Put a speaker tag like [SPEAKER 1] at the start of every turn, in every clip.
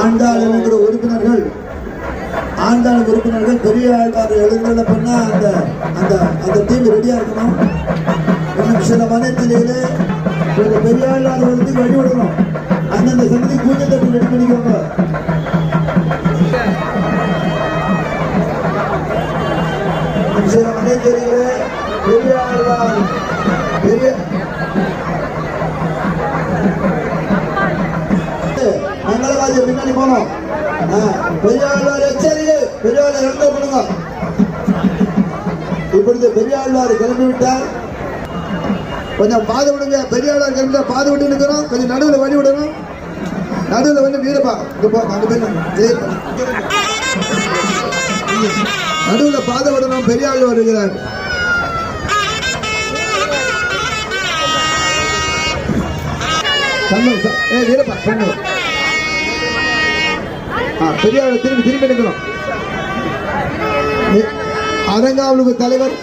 [SPEAKER 1] ஆண்டாள் என்கிற உறுப்பினர்கள் பெரிய எழுதுல பண்ணா அந்த அந்த அந்த டீம் ரெடியா இருக்கணும். இன்னும் சில மனத்திலே பெரிய ஆழ்வார்களுக்கு வழிவிடணும். அந்தந்த சங்கதி பூஜை தட்டு ரெடி பண்ணிக்கோங்க. சில மனத்திலே பெரிய ஆழ்வார் பெரிய மங்களவாதி பின்னாடி போனோம். பெரியாழ்வார் எச்சரிக்கை, பெரியாழ்வார் எழுத பண்ணுங்க. இப்பொழுது பெரியாழ்வார் கிளம்பி விட்டார். கொஞ்சம் பாதை விடுங்க. பெரியாழ்வார் கிளம்பி பாதை விட்டு நிற்கிறோம். கொஞ்சம் நடுவில் வழி விடணும். நடுவில் வந்து வீரப்பா நடுவில் பாதை விடணும். பெரியாழ்வார் வருகிறார். வீரப்பா பெரியார் திரும்பி எடுக்கணும். அரங்காவலுக்கு தலைவர்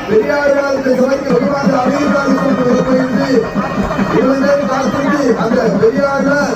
[SPEAKER 1] பெரியாழ்வாருக்கு சபைக்கு அந்த பெரியாழ்வார்